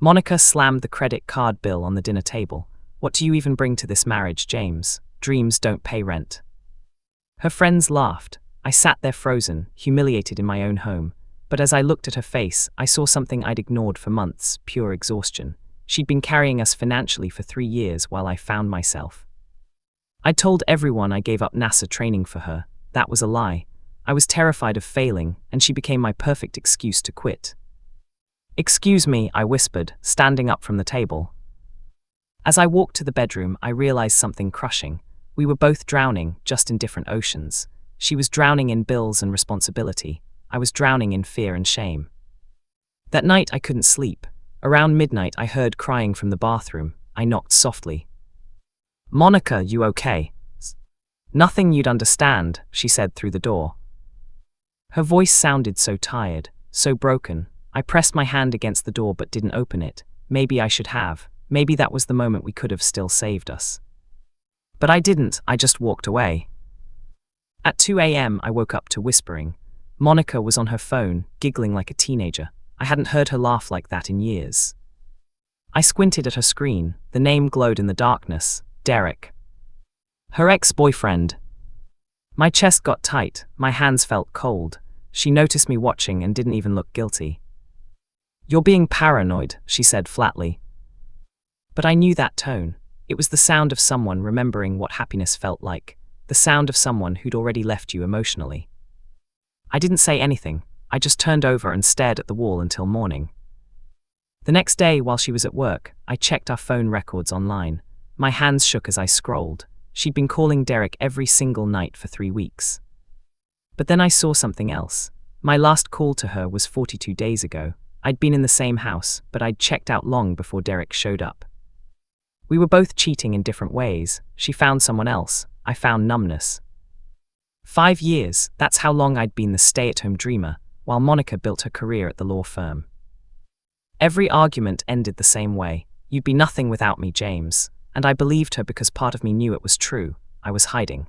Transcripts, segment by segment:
Monica slammed the credit card bill on the dinner table. What do you even bring to this marriage, James? Dreams don't pay rent. Her friends laughed. I sat there frozen, humiliated in my own home. But as I looked at her face, I saw something I'd ignored for months, pure exhaustion. She'd been carrying us financially for 3 years while I found myself. I told everyone I gave up NASA training for her. That was a lie. I was terrified of failing, and she became my perfect excuse to quit. "Excuse me," I whispered, standing up from the table. As I walked to the bedroom, I realized something crushing. We were both drowning, just in different oceans. She was drowning in bills and responsibility. I was drowning in fear and shame. That night I couldn't sleep. Around midnight I heard crying from the bathroom. I knocked softly. "Monica, you okay?" "Nothing you'd understand," she said through the door. Her voice sounded so tired, so broken. I pressed my hand against the door but didn't open it. Maybe I should have. Maybe that was the moment we could have still saved us. But I didn't. I just walked away. At 2 a.m. I woke up to whispering. Monica was on her phone, giggling like a teenager. I hadn't heard her laugh like that in years. I squinted at her screen. The name glowed in the darkness. Derek. Her ex-boyfriend. My chest got tight. My hands felt cold. She noticed me watching and didn't even look guilty. "You're being paranoid," she said flatly. But I knew that tone. It was the sound of someone remembering what happiness felt like. The sound of someone who'd already left you emotionally. I didn't say anything. I just turned over and stared at the wall until morning. The next day, while she was at work, I checked our phone records online. My hands shook as I scrolled. She'd been calling Derek every single night for 3 weeks. But then I saw something else. My last call to her was 42 days ago. I'd been in the same house, but I'd checked out long before Derek showed up. We were both cheating in different ways. She found someone else. I found numbness. 5 years, that's how long I'd been the stay-at-home dreamer, while Monica built her career at the law firm. Every argument ended the same way. "You'd be nothing without me, James." And I believed her because part of me knew it was true. I was hiding.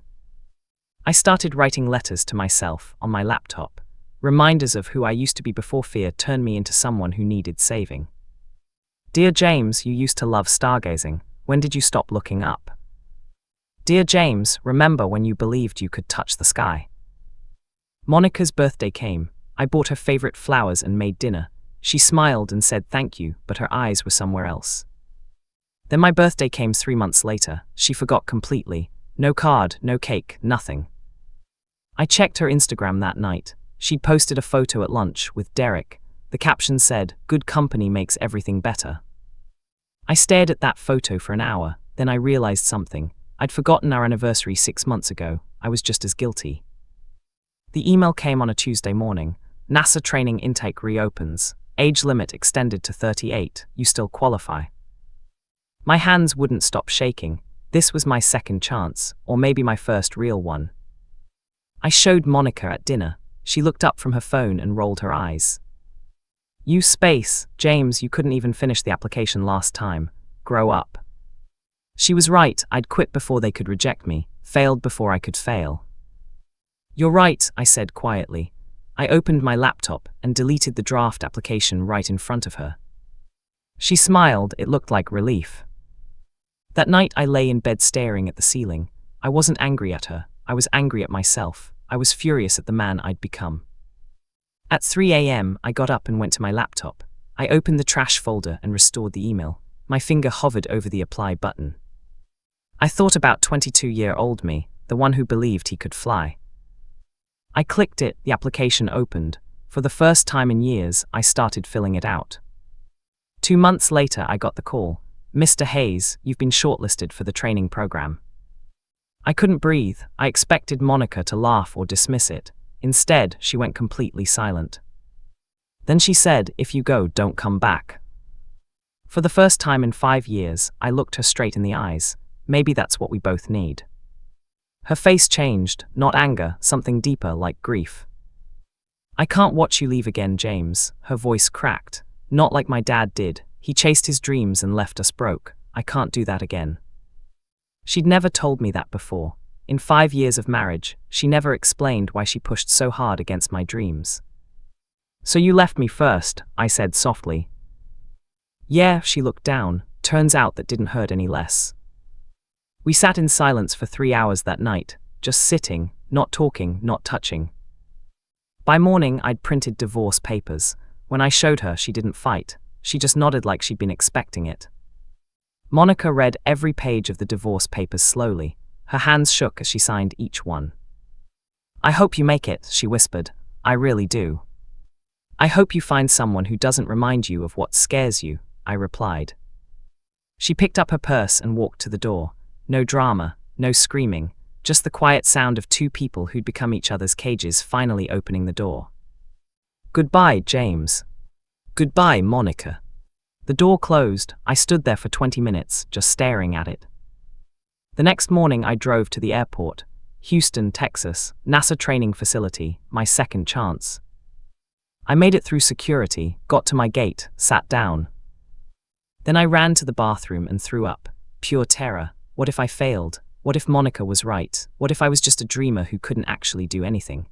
I started writing letters to myself on my laptop. Reminders of who I used to be before fear turned me into someone who needed saving. "Dear James, you used to love stargazing. When did you stop looking up? Dear James, remember when you believed you could touch the sky?" Monica's birthday came. I bought her favorite flowers and made dinner. She smiled and said thank you, but her eyes were somewhere else. Then my birthday came 3 months later. She forgot completely. No card, no cake, nothing. I checked her Instagram that night. She'd posted a photo at lunch with Derek. The caption said, "Good company makes everything better." I stared at that photo for an hour, then I realized something. I'd forgotten our anniversary 6 months ago. I was just as guilty. The email came on a Tuesday morning. NASA training intake reopens. Age limit extended to 38. You still qualify. My hands wouldn't stop shaking. This was my second chance, or maybe my first real one. I showed Monica at dinner. She looked up from her phone and rolled her eyes. "You space, James, you couldn't even finish the application last time. Grow up." She was right. I'd quit before they could reject me, failed before I could fail. "You're right," I said quietly. I opened my laptop and deleted the draft application right in front of her. She smiled. It looked like relief. That night I lay in bed staring at the ceiling. I wasn't angry at her. I was angry at myself. I was furious at the man I'd become. At 3 a.m., I got up and went to my laptop. I opened the trash folder and restored the email. My finger hovered over the apply button. I thought about 22-year-old me, the one who believed he could fly. I clicked it. The application opened. For the first time in years, I started filling it out. 2 months later, I got the call. "Mr. Hayes, you've been shortlisted for the training program." I couldn't breathe. I expected Monica to laugh or dismiss it. Instead, she went completely silent. Then she said, "If you go, don't come back." For the first time in 5 years, I looked her straight in the eyes. Maybe that's what we both need. Her face changed, not anger, something deeper like grief. "I can't watch you leave again, James." Her voice cracked. "Not like my dad did. He chased his dreams and left us broke. I can't do that again." She'd never told me that before. In 5 years of marriage, she never explained why she pushed so hard against my dreams. "So you left me first," I said softly. Yeah, she looked down. Turns out that didn't hurt any less. We sat in silence for 3 hours that night, just sitting, not talking, not touching. By morning, I'd printed divorce papers. When I showed her, she didn't fight. She just nodded like she'd been expecting it. Monica read every page of the divorce papers slowly. Her hands shook as she signed each one. I hope you make it, she whispered. I really do. I hope you find someone who doesn't remind you of what scares you, I replied. She picked up her purse and walked to the door. No drama, no screaming, just the quiet sound of two people who'd become each other's cages finally opening the door. Goodbye, James. Goodbye, Monica. The door closed. I stood there for 20 minutes, just staring at it. The next morning I drove to the airport. Houston, Texas, NASA training facility, my second chance. I made it through security, got to my gate, sat down. Then I ran to the bathroom and threw up. Pure terror. What if I failed? What if Monica was right? What if I was just a dreamer who couldn't actually do anything?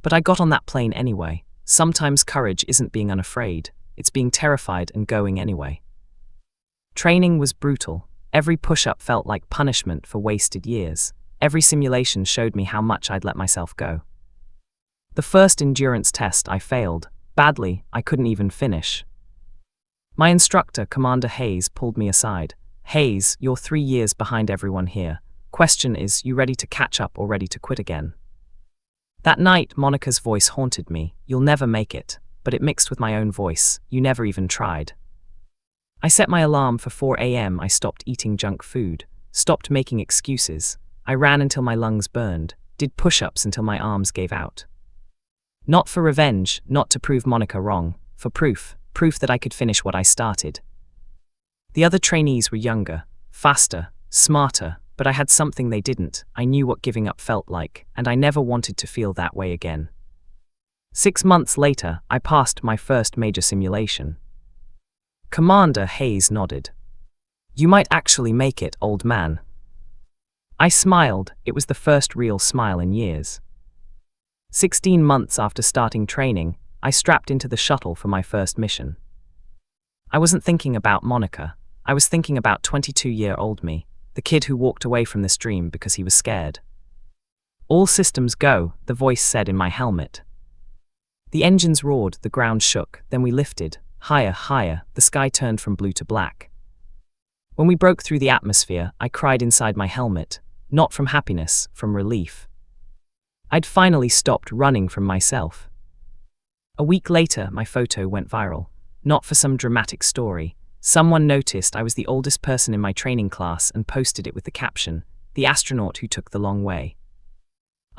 But I got on that plane anyway. Sometimes courage isn't being unafraid, it's being terrified and going anyway. Training was brutal. Every push-up felt like punishment for wasted years. Every simulation showed me how much I'd let myself go. The first endurance test I failed. Badly, I couldn't even finish. My instructor, Commander Hayes, pulled me aside. Hayes, you're 3 years behind everyone here. Question is, you ready to catch up or ready to quit again? That night, Monica's voice haunted me. You'll never make it. But it mixed with my own voice. You never even tried. I set my alarm for 4 a.m. I stopped eating junk food. Stopped making excuses. I ran until my lungs burned. Did push-ups until my arms gave out. Not for revenge, not to prove Monica wrong. For proof. Proof that I could finish what I started. The other trainees were younger, faster, smarter, but I had something they didn't. I knew what giving up felt like, and I never wanted to feel that way again. 6 months later, I passed my first major simulation. Commander Hayes nodded. You might actually make it, old man. I smiled. It was the first real smile in years. 16 months after starting training, I strapped into the shuttle for my first mission. I wasn't thinking about Monica. I was thinking about 22-year-old me, the kid who walked away from this dream because he was scared. All systems go, the voice said in my helmet. The engines roared, the ground shook, then we lifted. Higher, higher, the sky turned from blue to black. When we broke through the atmosphere, I cried inside my helmet, not from happiness, from relief. I'd finally stopped running from myself. A week later, my photo went viral. Not for some dramatic story. Someone noticed I was the oldest person in my training class and posted it with the caption, "The astronaut who took the long way."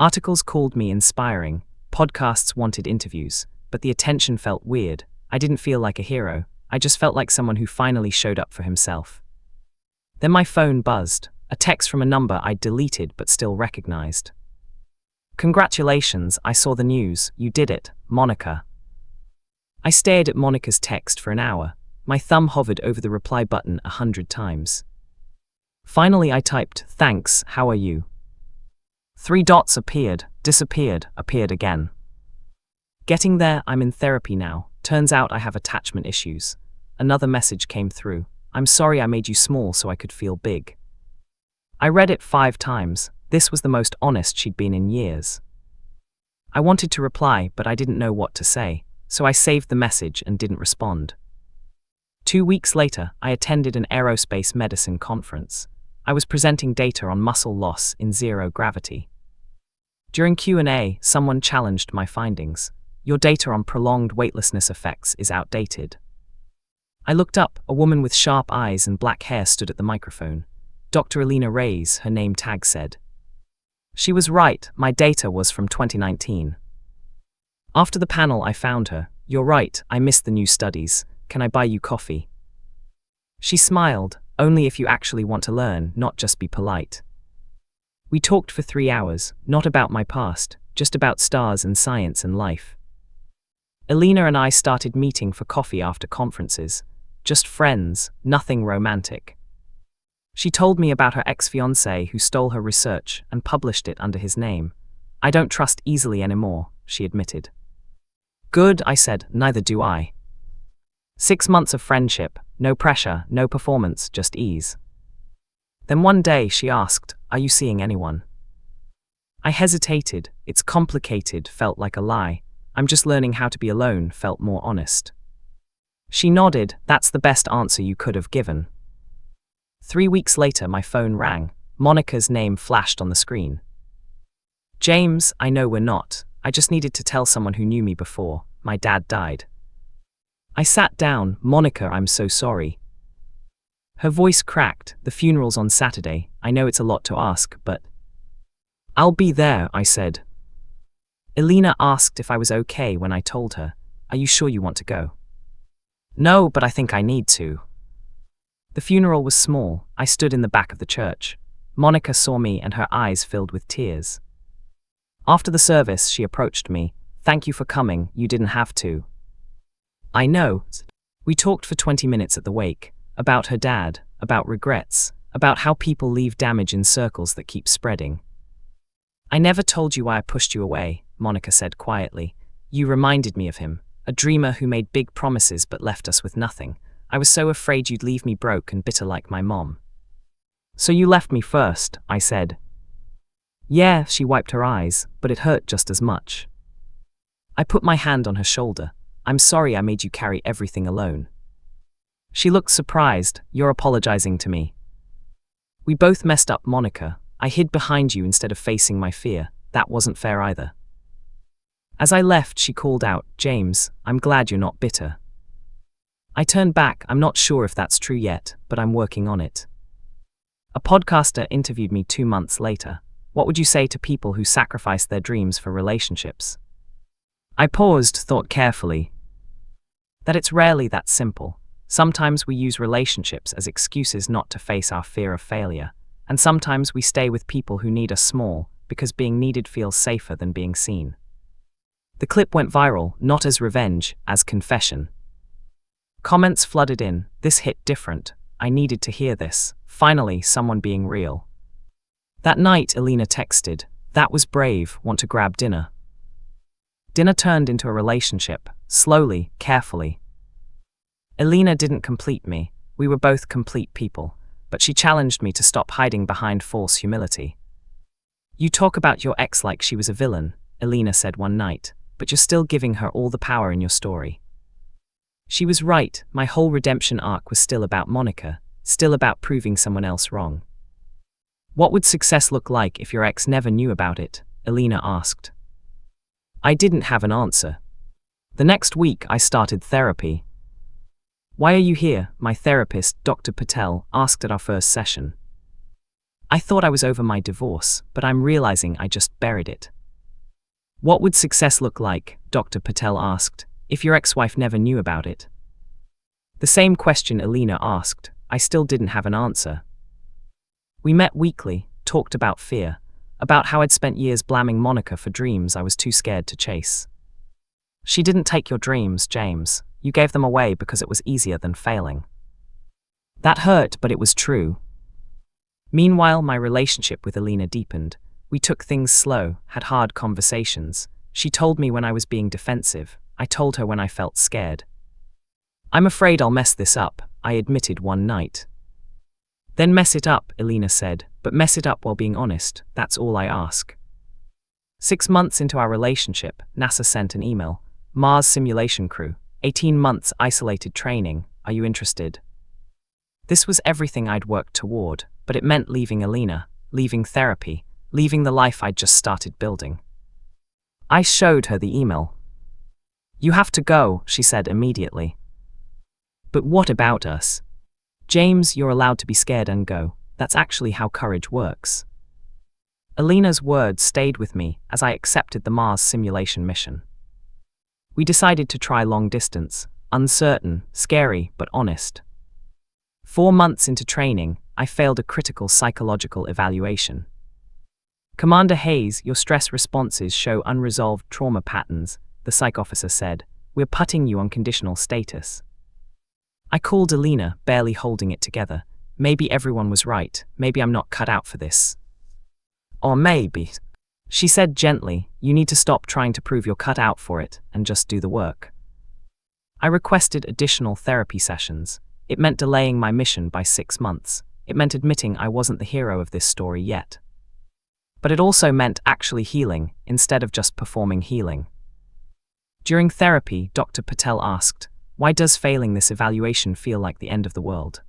Articles called me inspiring, podcasts wanted interviews, but the attention felt weird. I didn't feel like a hero, I just felt like someone who finally showed up for himself. Then my phone buzzed, a text from a number I'd deleted but still recognized. Congratulations, I saw the news, you did it, Monica. I stared at Monica's text for an hour. My thumb hovered over the reply button 100 times. Finally I typed, "Thanks, how are you?" 3 dots appeared, disappeared, appeared again. Getting there, I'm in therapy now. Turns out I have attachment issues. Another message came through. "I'm sorry I made you small so I could feel big." I read it 5 times. This was the most honest she'd been in years. I wanted to reply, but I didn't know what to say, so I saved the message and didn't respond. 2 weeks later, I attended an aerospace medicine conference. I was presenting data on muscle loss in zero gravity. During Q&A, someone challenged my findings. Your data on prolonged weightlessness effects is outdated. I looked up. A woman with sharp eyes and black hair stood at the microphone. Dr. Elena Reyes, her name tag said. She was right, my data was from 2019. After the panel I found her. "You're right, I missed the new studies. Can I buy you coffee?" She smiled. "Only if you actually want to learn, not just be polite." We talked for 3 hours, not about my past, just about stars and science and life. Elena and I started meeting for coffee after conferences. Just friends, nothing romantic. She told me about her ex-fiancé who stole her research and published it under his name. "I don't trust easily anymore," she admitted. "Good," I said, "neither do I." 6 months of friendship, no pressure, no performance, just ease. Then one day she asked, "Are you seeing anyone?" I hesitated. It's complicated, felt like a lie. I'm just learning how to be alone, felt more honest. She nodded. That's the best answer you could have given. 3 weeks later, my phone rang. Monica's name flashed on the screen. "James, I know we're not. I just needed to tell someone who knew me before. My dad died." I sat down. "Monica, I'm so sorry." Her voice cracked. "The funeral's on Saturday. I know it's a lot to ask, but..." "I'll be there," I said. Elena asked if I was okay when I told her. "Are you sure you want to go?" "No, but I think I need to." The funeral was small. I stood in the back of the church. Monica saw me and her eyes filled with tears. After the service, she approached me. "Thank you for coming. You didn't have to." "I know." We talked for 20 minutes at the wake, about her dad, about regrets, about how people leave damage in circles that keep spreading. "I never told you why I pushed you away," Monica said quietly. "You reminded me of him, a dreamer who made big promises but left us with nothing. I was so afraid you'd leave me broke and bitter like my mom." "So you left me first," I said. "Yeah," she wiped her eyes, "but it hurt just as much." I put my hand on her shoulder. "I'm sorry I made you carry everything alone." She looked surprised. "You're apologizing to me." "We both messed up, Monica. I hid behind you instead of facing my fear. That wasn't fair either." As I left, she called out, "James, I'm glad you're not bitter." I turned back. "I'm not sure if that's true yet, but I'm working on it." A podcaster interviewed me 2 months later. "What would you say to people who sacrifice their dreams for relationships?" I paused, thought carefully. That it's rarely that simple. Sometimes we use relationships as excuses not to face our fear of failure, and sometimes we stay with people who need us small, because being needed feels safer than being seen. The clip went viral, not as revenge, as confession. Comments flooded in. "This hit different. I needed to hear this. Finally, someone being real." That night, Elena texted, "That was brave. Want to grab dinner?" Dinner turned into a relationship, slowly, carefully. Elena didn't complete me. We were both complete people, but she challenged me to stop hiding behind false humility. "You talk about your ex like she was a villain," Elena said one night, "but you're still giving her all the power in your story." She was right. My whole redemption arc was still about Monica, still about proving someone else wrong. "What would success look like if your ex never knew about it?" Elena asked. I didn't have an answer. The next week, I started therapy. "Why are you here?" my therapist, Dr. Patel, asked at our first session. I thought I was over my divorce, but I'm realizing I just buried it. "What would success look like?" Dr. Patel asked, "if your ex-wife never knew about it?" The same question Elena asked. I still didn't have an answer. We met weekly, talked about fear, about how I'd spent years blaming Monica for dreams I was too scared to chase. "She didn't take your dreams, James. You gave them away because it was easier than failing." That hurt, but it was true. Meanwhile, my relationship with Elena deepened. We took things slow, had hard conversations. She told me when I was being defensive. I told her when I felt scared. "I'm afraid I'll mess this up," I admitted one night. "Then mess it up," Elena said, "but mess it up while being honest. That's all I ask." 6 months into our relationship, NASA sent an email. "Mars simulation crew, 18 months isolated training. Are you interested?" This was everything I'd worked toward, but it meant leaving Elena, leaving therapy, leaving the life I'd just started building. I showed her the email. "You have to go," she said immediately. "But what about us?" "James, you're allowed to be scared and go. That's actually how courage works." Elena's words stayed with me as I accepted the Mars simulation mission. We decided to try long distance, uncertain, scary, but honest. 4 months into training, I failed a critical psychological evaluation. "Commander Hayes, your stress responses show unresolved trauma patterns," the psych officer said. "We're putting you on conditional status." I called Elena, barely holding it together. Maybe everyone was right. Maybe I'm not cut out for this. Or maybe, she said gently, you need to stop trying to prove you're cut out for it and just do the work. I requested additional therapy sessions. It meant delaying my mission by 6 months. It meant admitting I wasn't the hero of this story yet. But it also meant actually healing, instead of just performing healing. During therapy, Dr. Patel asked, "Why does failing this evaluation feel like the end of the world?"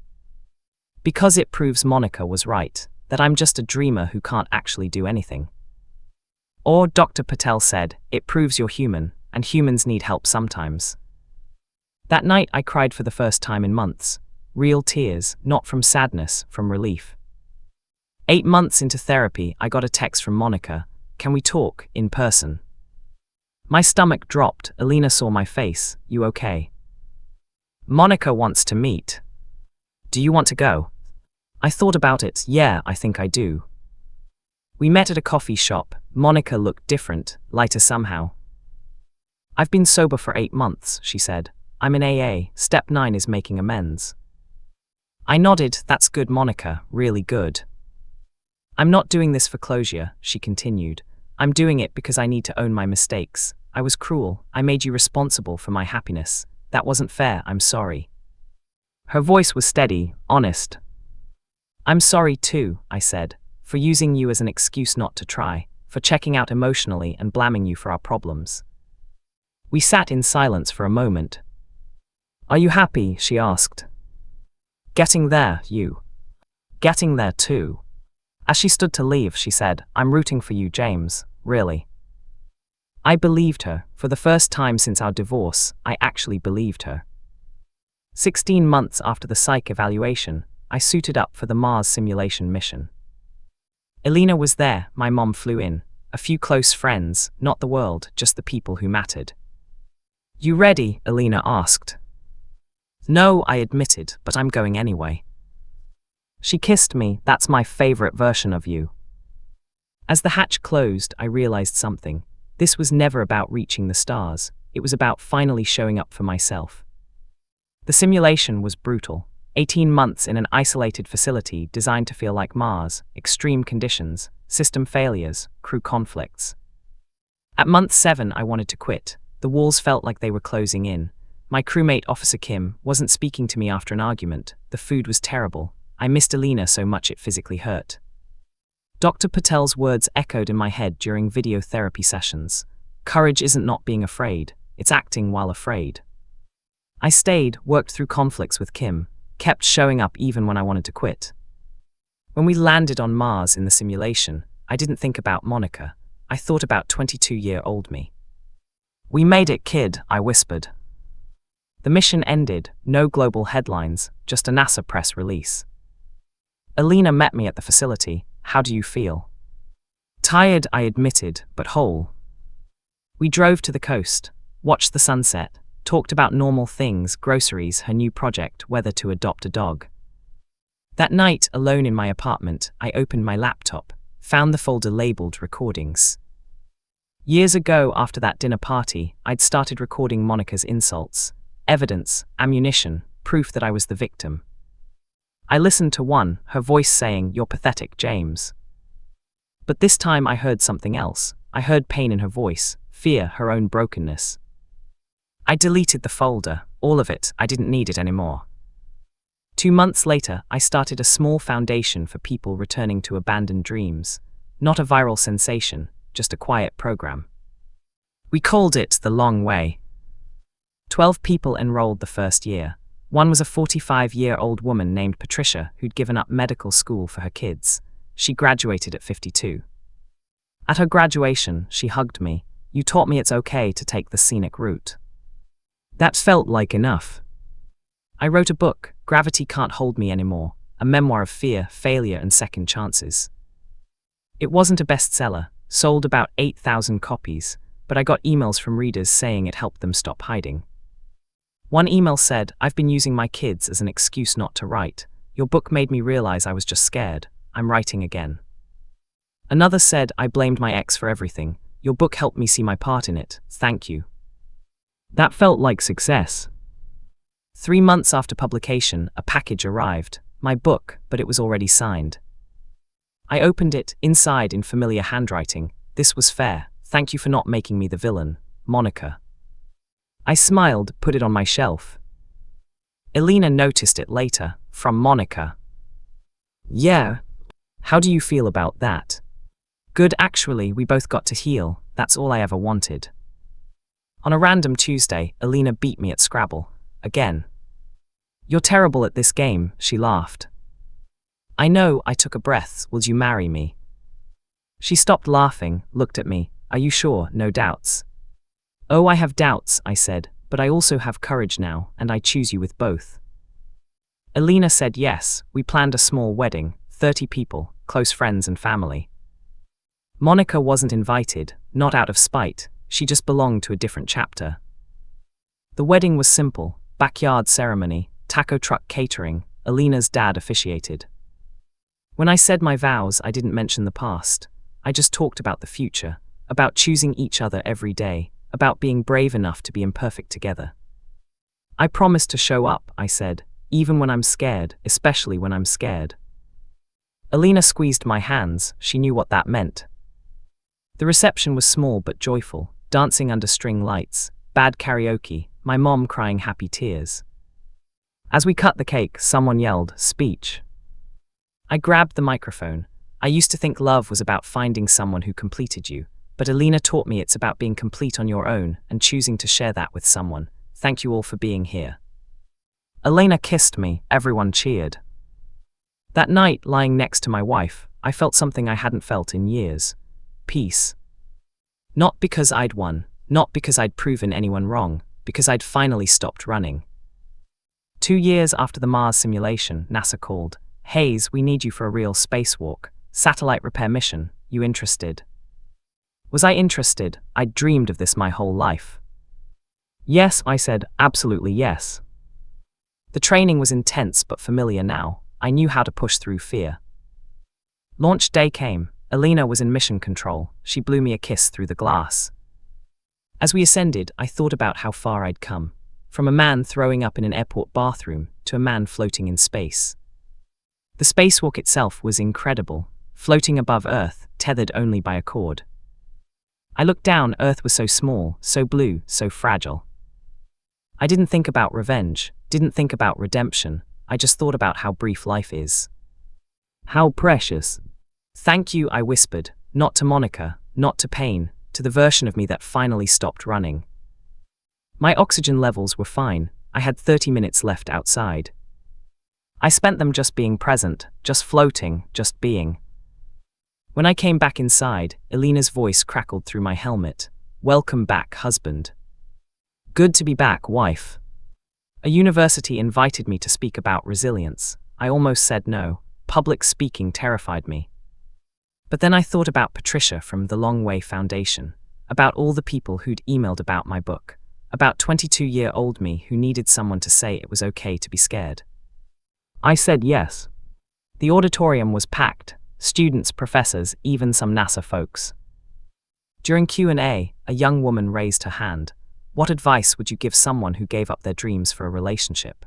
Because it proves Monica was right, that I'm just a dreamer who can't actually do anything. Or, Dr. Patel said, it proves you're human, and humans need help sometimes. That night I cried for the first time in months. Real tears, not from sadness, from relief. 8 months into therapy, I got a text from Monica, "Can we talk, in person?" My stomach dropped. Alina saw my face. "You okay?" "Monica wants to meet. Do you want to go?" I thought about it. "Yeah, I think I do." We met at a coffee shop. Monica looked different, lighter somehow. "I've been sober for 8 months, she said. "I'm in AA, step 9 is making amends." I nodded. "That's good, Monica, really good." "I'm not doing this for closure," she continued. "I'm doing it because I need to own my mistakes. I was cruel. I made you responsible for my happiness. That wasn't fair. I'm sorry." Her voice was steady, honest. "I'm sorry too," I said, "for using you as an excuse not to try, for checking out emotionally and blaming you for our problems." We sat in silence for a moment. "Are you happy?" she asked. "Getting there, you." "Getting there too." As she stood to leave, she said, "I'm rooting for you, James, really." I believed her. For the first time since our divorce, I actually believed her. 16 months after the psych evaluation, I suited up for the Mars simulation mission. Alina was there, my mom flew in, a few close friends, not the world, just the people who mattered. "You ready?" Alina asked. "No," I admitted, "but I'm going anyway." She kissed me. "That's my favorite version of you." As the hatch closed, I realized something. This was never about reaching the stars. It was about finally showing up for myself. The simulation was brutal. 18 months in an isolated facility designed to feel like Mars, extreme conditions, system failures, crew conflicts. At month 7, I wanted to quit. The walls felt like they were closing in. My crewmate, Officer Kim, wasn't speaking to me after an argument. The food was terrible. I missed Alina so much it physically hurt. Dr. Patel's words echoed in my head during video therapy sessions. Courage isn't not being afraid, it's acting while afraid. I stayed, worked through conflicts with Kim, kept showing up even when I wanted to quit. When we landed on Mars in the simulation, I didn't think about Monica. I thought about 22-year-old me. "We made it, kid," I whispered. The mission ended, no global headlines, just a NASA press release. Alina met me at the facility. "How do you feel?" "Tired," I admitted, "but whole." We drove to the coast, watched the sunset, talked about normal things, groceries, her new project, whether to adopt a dog. That night, alone in my apartment, I opened my laptop, found the folder labeled Recordings. Years ago, after that dinner party, I'd started recording Monica's insults. Evidence, ammunition, proof that I was the victim. I listened to one, her voice saying, "You're pathetic, James." But this time I heard something else. I heard pain in her voice, fear, her own brokenness. I deleted the folder, all of it. I didn't need it anymore. 2 months later, I started a small foundation for people returning to abandoned dreams. Not a viral sensation, just a quiet program. We called it The Long Way. 12 people enrolled the first year. One was a 45-year-old woman named Patricia who'd given up medical school for her kids. She graduated at 52. At her graduation, she hugged me. "You taught me it's okay to take the scenic route." That felt like enough. I wrote a book, Gravity Can't Hold Me Anymore, a memoir of fear, failure, and second chances. It wasn't a bestseller, sold about 8,000 copies, but I got emails from readers saying it helped them stop hiding. One email said, "I've been using my kids as an excuse not to write. Your book made me realize I was just scared. I'm writing again." Another said, "I blamed my ex for everything. Your book helped me see my part in it. Thank you." That felt like success. 3 months after publication, a package arrived. My book, but it was already signed. I opened it, inside in familiar handwriting. "This was fair. Thank you for not making me the villain, Monica." I smiled, put it on my shelf. Elena noticed it later, from Monica. Yeah. How do you feel about that? Good, actually, we both got to heal, that's all I ever wanted. On a random Tuesday, Elena beat me at Scrabble. Again. You're terrible at this game, she laughed. I know, I took a breath. Will you marry me? She stopped laughing, looked at me. Are you sure? No doubts. Oh, I have doubts, I said, but I also have courage now, and I choose you with both. Elena said yes. We planned a small wedding, 30 people, close friends and family. Monica wasn't invited, not out of spite, she just belonged to a different chapter. The wedding was simple, backyard ceremony, taco truck catering, Elena's dad officiated. When I said my vows, I didn't mention the past. I just talked about the future, about choosing each other every day, about being brave enough to be imperfect together. I promised to show up, I said, even when I'm scared, especially when I'm scared. Elena squeezed my hands, she knew what that meant. The reception was small but joyful, dancing under string lights, bad karaoke, my mom crying happy tears. As we cut the cake, someone yelled, "Speech." I grabbed the microphone. I used to think love was about finding someone who completed you, but Elena taught me it's about being complete on your own and choosing to share that with someone. Thank you all for being here. Elena kissed me, everyone cheered. That night, lying next to my wife, I felt something I hadn't felt in years. Peace. Not because I'd won, not because I'd proven anyone wrong, because I'd finally stopped running. 2 years after the Mars simulation, NASA called. Hayes, we need you for a real spacewalk. Satellite repair mission. You interested? Was I interested? I'd dreamed of this my whole life. Yes, I said, absolutely yes. The training was intense but familiar now. I knew how to push through fear. Launch day came. Elena was in mission control. She blew me a kiss through the glass. As we ascended, I thought about how far I'd come. From a man throwing up in an airport bathroom to a man floating in space. The spacewalk itself was incredible, floating above Earth, tethered only by a cord. I looked down, Earth was so small, so blue, so fragile. I didn't think about revenge, didn't think about redemption, I just thought about how brief life is. How precious. Thank you, I whispered, not to Monica, not to pain, to the version of me that finally stopped running. My oxygen levels were fine, I had 30 minutes left outside. I spent them just being present, just floating, just being. When I came back inside, Elena's voice crackled through my helmet. Welcome back, husband. Good to be back, wife. A university invited me to speak about resilience. I almost said no. Public speaking terrified me. But then I thought about Patricia from the Long Way Foundation, about all the people who'd emailed about my book, about 22-year-old me who needed someone to say it was okay to be scared. I said yes. The auditorium was packed, students, professors, even some NASA folks. During Q&A, a young woman raised her hand. What advice would you give someone who gave up their dreams for a relationship?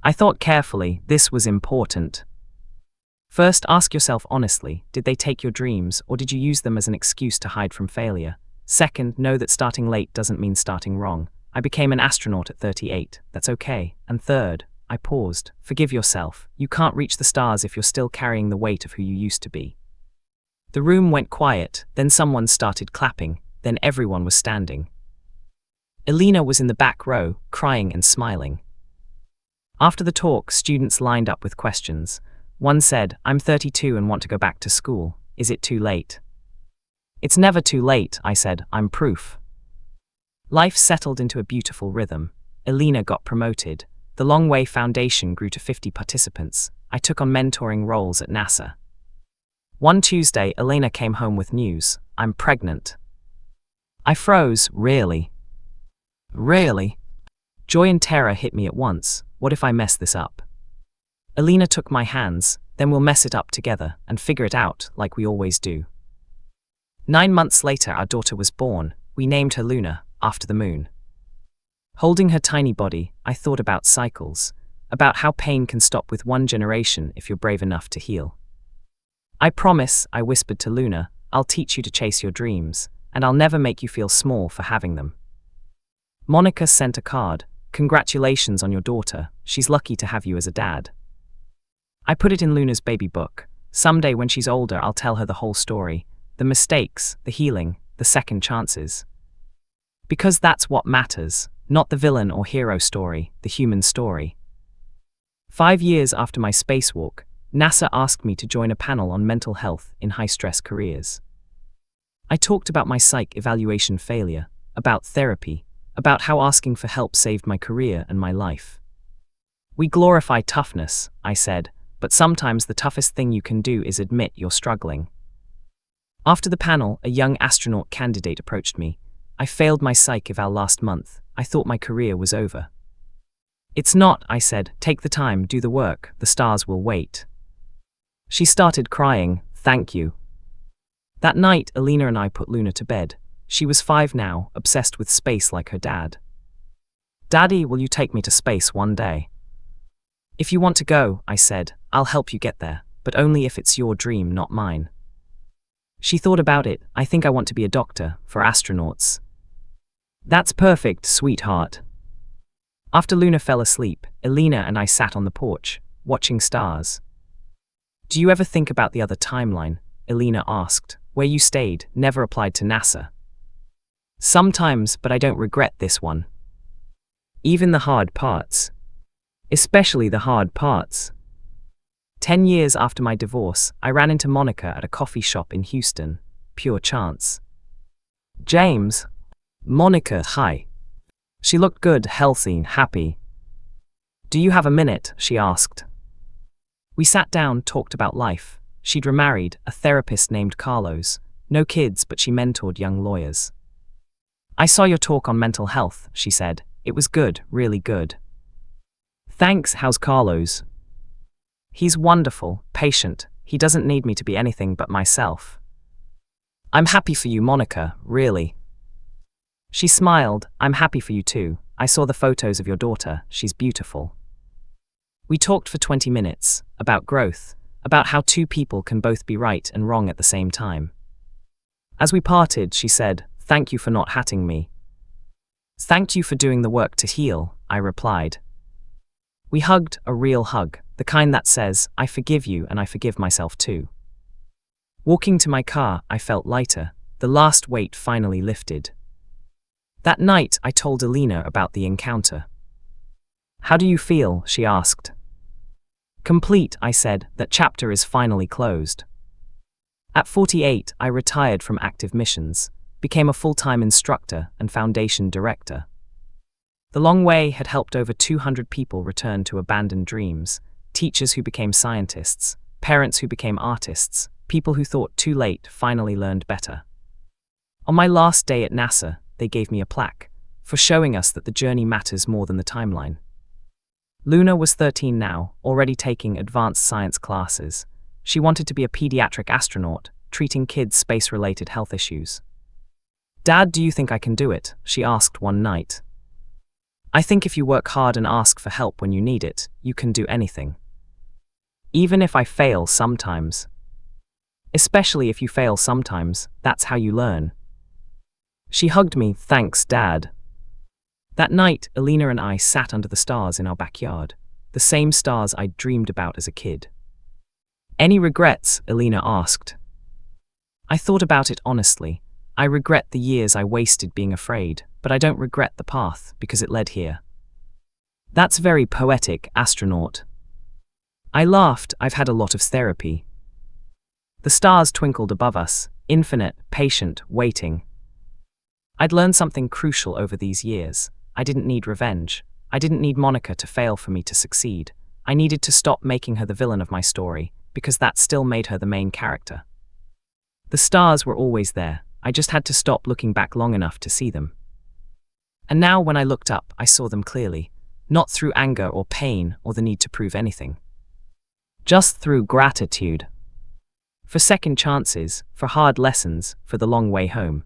I thought carefully, this was important. First, ask yourself honestly, did they take your dreams or did you use them as an excuse to hide from failure? Second, know that starting late doesn't mean starting wrong. I became an astronaut at 38, that's okay. And third, I paused. Forgive yourself. You can't reach the stars if you're still carrying the weight of who you used to be. The room went quiet, then someone started clapping, then everyone was standing. Elena was in the back row, crying and smiling. After the talk, students lined up with questions. One said, I'm 32 and want to go back to school. Is it too late? It's never too late, I said, I'm proof. Life settled into a beautiful rhythm. Elena got promoted. The Long Way Foundation grew to 50 participants. I took on mentoring roles at NASA. One Tuesday, Elena came home with news. I'm pregnant. I froze. Really? Really? Joy and terror hit me at once. What if I mess this up? Elena took my hands, then we'll mess it up together and figure it out like we always do. 9 months later, our daughter was born. We named her Luna, after the moon. Holding her tiny body, I thought about cycles, about how pain can stop with one generation if you're brave enough to heal. I promise, I whispered to Luna, I'll teach you to chase your dreams, and I'll never make you feel small for having them. Monica sent a card. Congratulations on your daughter. She's lucky to have you as a dad. I put it in Luna's baby book. Someday when she's older, I'll tell her the whole story. The mistakes, the healing, the second chances. Because that's what matters, not the villain or hero story, the human story. 5 years after my spacewalk, NASA asked me to join a panel on mental health in high-stress careers. I talked about my psych evaluation failure, about therapy, about how asking for help saved my career and my life. We glorify toughness, I said, but sometimes the toughest thing you can do is admit you're struggling. After the panel, a young astronaut candidate approached me. I failed my psych eval last month. I thought my career was over. It's not, I said. Take the time, do the work, the stars will wait. She started crying. Thank you. That night, Alina and I put Luna to bed. She was 5 now, obsessed with space like her dad. Daddy, will you take me to space one day? If you want to go, I said, I'll help you get there, but only if it's your dream, not mine. She thought about it. I think I want to be a doctor, for astronauts. That's perfect, sweetheart. After Luna fell asleep, Alina and I sat on the porch, watching stars. Do you ever think about the other timeline? Alina asked. Where you stayed, never applied to NASA. Sometimes, but I don't regret this one. Even the hard parts. Especially the hard parts. 10 years after my divorce, I ran into Monica at a coffee shop in Houston. Pure chance. James. Monica, hi. She looked good, healthy, happy. Do you have a minute? She asked. We sat down, talked about life. She'd remarried, a therapist named Carlos. No kids, but she mentored young lawyers. I saw your talk on mental health, she said. It was good, really good. Thanks, how's Carlos? He's wonderful, patient. He doesn't need me to be anything but myself. I'm happy for you, Monica, really. She smiled. I'm happy for you too. I saw the photos of your daughter. She's beautiful. We talked for 20 minutes, about growth, about how 2 people can both be right and wrong at the same time. As we parted, she said, thank you for not hatting me. Thanked you for doing the work to heal, I replied. We hugged, a real hug, the kind that says, I forgive you and I forgive myself too. Walking to my car, I felt lighter. The last weight finally lifted. That night, I told Alina about the encounter. How do you feel? She asked. Complete, I said. That chapter is finally closed. At 48, I retired from active missions, became a full-time instructor and foundation director. The long way had helped over 200 people return to abandoned dreams, teachers who became scientists, parents who became artists, people who thought too late finally learned better. On my last day at NASA, they gave me a plaque for showing us that the journey matters more than the timeline. Luna was 13 now, already taking advanced science classes. She wanted to be a pediatric astronaut, treating kids' space-related health issues. Dad, do you think I can do it? She asked one night. I think if you work hard and ask for help when you need it, you can do anything. Even if I fail sometimes. Especially if you fail sometimes, that's how you learn. She hugged me. Thanks, Dad. That night, Alina and I sat under the stars in our backyard, the same stars I'd dreamed about as a kid. Any regrets? Alina asked. I thought about it honestly. I regret the years I wasted being afraid, but I don't regret the path because it led here. That's very poetic, astronaut. I laughed. I've had a lot of therapy. The stars twinkled above us, infinite, patient, waiting. I'd learned something crucial over these years. I didn't need revenge. I didn't need Monica to fail for me to succeed. I needed to stop making her the villain of my story, because that still made her the main character. The stars were always there. I just had to stop looking back long enough to see them. And now when I looked up, I saw them clearly, not through anger or pain or the need to prove anything. Just through gratitude. For second chances, for hard lessons, for the long way home.